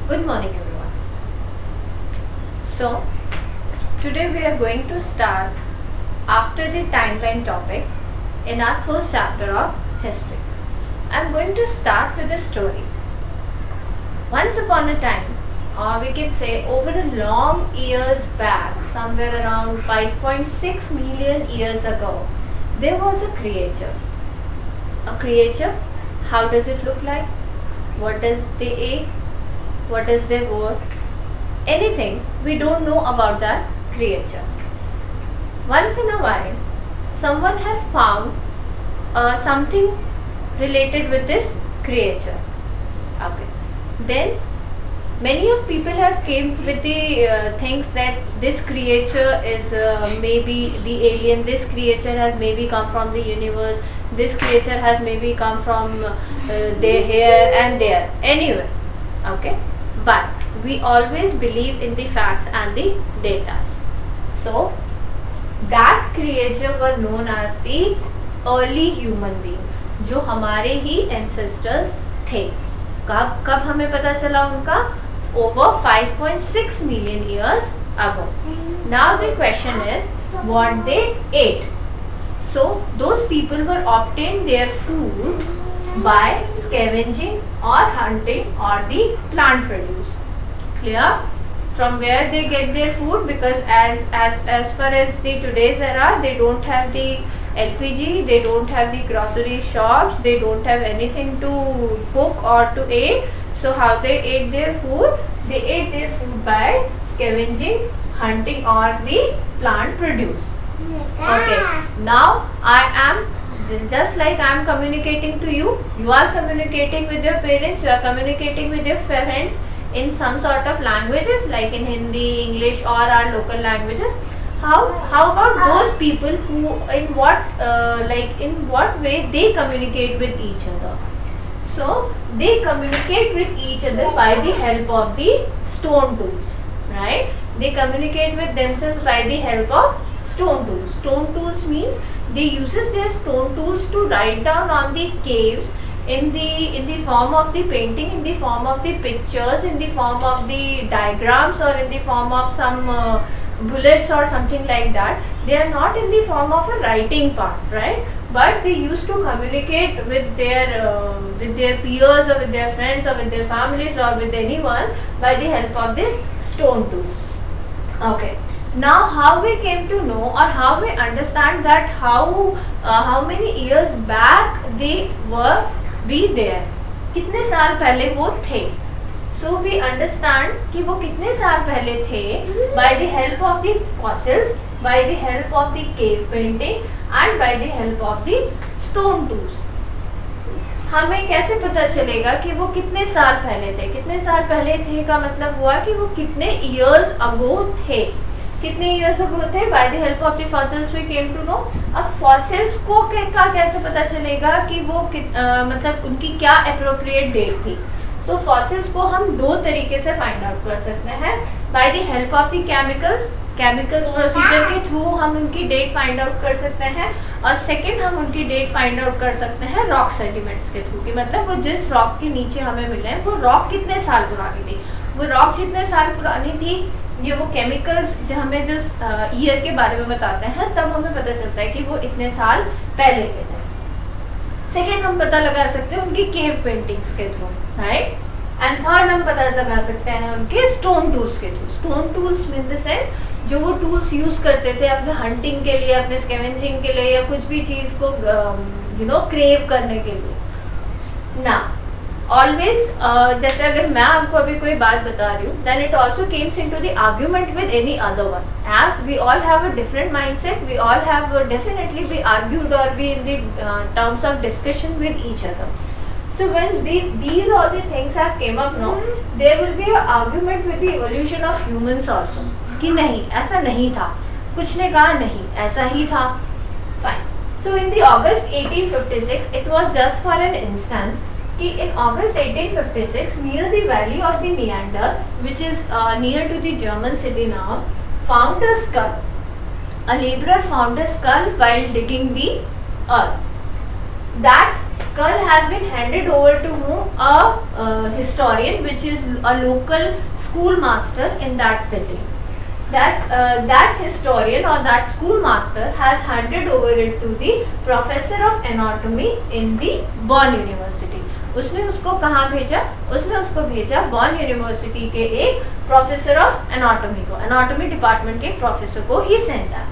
Good morning everyone. So today we are going to start after the timeline topic in our first chapter of history. I am going to start with a story. Once upon a time, or we can say over a long years back, somewhere around 5.6 million years ago, there was a creature. A creature, how does it look like? What does they eat? What is their work? Anything we don't know about that creature. Once in a while, someone has found something related with this creature. Okay. Then many of people have came with the things that this creature is maybe the alien. This creature has maybe come from the universe. This creature has maybe come from their here and there. Anyway. Okay. But we always believe in the facts and the data. So that creature were known as the early human beings, जो हमारे ही ancestors थे. कब हमें पता चला उनका? Over 5.6 million years ago. Now the question is what they ate. So those people were obtained their food by scavenging or hunting or the plant produce. Clear? From where they get their food, because as far as the today's era, they don't have the LPG, they don't have the grocery shops, they don't have anything to cook or to eat. So how they ate their food? They ate their food by scavenging, hunting or the plant produce. Okay. Now I am just like I am communicating to you. You are communicating with your parents. You are communicating with your friends in some sort of languages like in Hindi, English or our local languages. How about those people who in what way they communicate with each other? So they communicate with each other by the help of the stone tools, right? They communicate with themselves by the help of stone tools. Stone tools means they uses their stone tools to write down on the caves in the form of the painting, in the form of the pictures, in the form of the diagrams or in the form of some bullets or something like that. They are not in the form of a writing part, right? But they used to communicate with their peers or with their friends or with their families or with anyone by the help of these stone tools. Okay. Now how we came to know or how we understand that how many years back they were be there, कितने साल पहले वो थे. So we understand कि वो कितने साल पहले थे by the help of the fossils, by the help of the cave painting and by the help of the stone tools. हमें कैसे पता चलेगा कि वो कितने साल पहले थे? कितने साल पहले थे का मतलब हुआ कि वो कितने years ago थे. कितने years ago थे? By the help of the fossils we came to know. अब fossils को का कैसे पता चलेगा कि वो मतलब उनकी क्या appropriate date थी? So fossils को हम दो तरीके से find out कर सकते हैं. By the help of the chemicals procedure के थ्रू हम उनकी डेट फाइंड आउट कर सकते हैं. और सेकंड हम उनकी डेट फाइंड आउट कर सकते हैं रॉक सेडिमेंट्स के थ्रू, कि मतलब वो जिस रॉक के नीचे हमें मिले हैं वो रॉक कितने साल पुरानी थी. वो रॉक जितने साल पुरानी थी, ये वो केमिकल्स जो हमें जिस ईयर के बारे में बताते हैं, तब हमें पता चलता है कि वो इतने साल पहले के थे. सेकेंड हम पता लगा सकते हैं उनकी केव पेंटिंग्स के थ्रू, राइट. एंड थर्ड हम पता लगा सकते हैं उनके स्टोन टूल्स के through. Stone tools mean the sense जो वो टूल्स यूज करते थे अपने हंटिंग के लिए, अपने स्कैवेंजिंग के लिए या कुछ भी चीज को क्रेव करने के लिए. ना ऑलवेज जैसे अगर मैं आपको अभी कोई बात बता रही हूँ, then it also comes into the argument with any other one. As we all have a different mindset, we all have definitely be argued और be in the terms of discussion with each other. So when these all the things have came up now, there will be an argument with the evolution of humans also. कि नहीं ऐसा नहीं था, कुछ ने कहा नहीं ऐसा ही था. Fine. So in the August 1856, it was just for an instance कि in August 1856 near the valley of the Neander, which is near to the German city now, found a skull. A laborer found a skull while digging the earth. That skull has been handed over to whom? A historian, which is a local schoolmaster in that city. That historian or that schoolmaster has handed over it to the professor of anatomy in the Bonn University. उसने उसको कहाँ भेजा? उसने उसको भेजा बॉन university के एक professor of anatomy को, एनाटॉमी डिपार्टमेंट के प्रोफेसर को ही send that.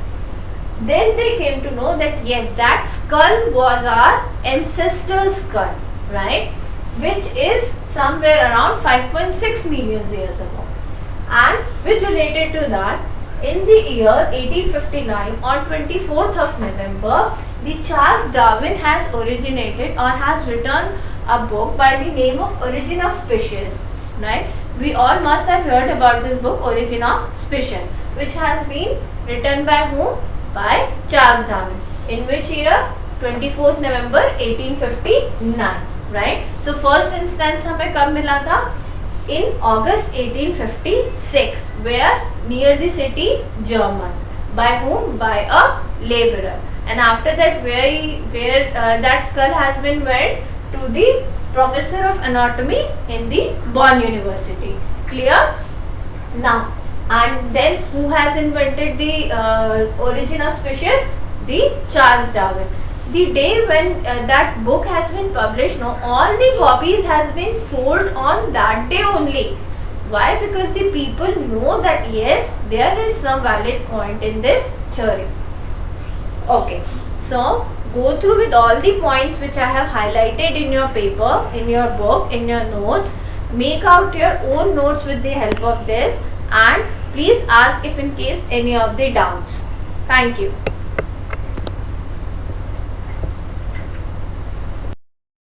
Then they came to know that yes, that skull was our ancestor's skull, right? Which is somewhere around 5.6 million years ago. And which related to that, in the year 1859, on 24th of November, the Charles Darwin has originated or has written a book by the name of Origin of Species, right? We all must have heard about this book, Origin of Species, which has been written by whom? By Charles Darwin. In which year? 24th November 1859, right? So first instance हमें कब मिला था? In August 1856, where near the city German. By whom? By a laborer. And after that, where that skull has been went to the professor of anatomy in the Bonn University. Clear? Now, and then who has invented the origin of species? The Charles Darwin. The day when that book has been published, no, all the copies has been sold on that day only. Why? Because the people know that yes, there is some valid point in this theory. Okay, so go through with all the points which I have highlighted in your paper, in your book, in your notes. Make out your own notes with the help of this, and please ask if in case any of the doubts. Thank you.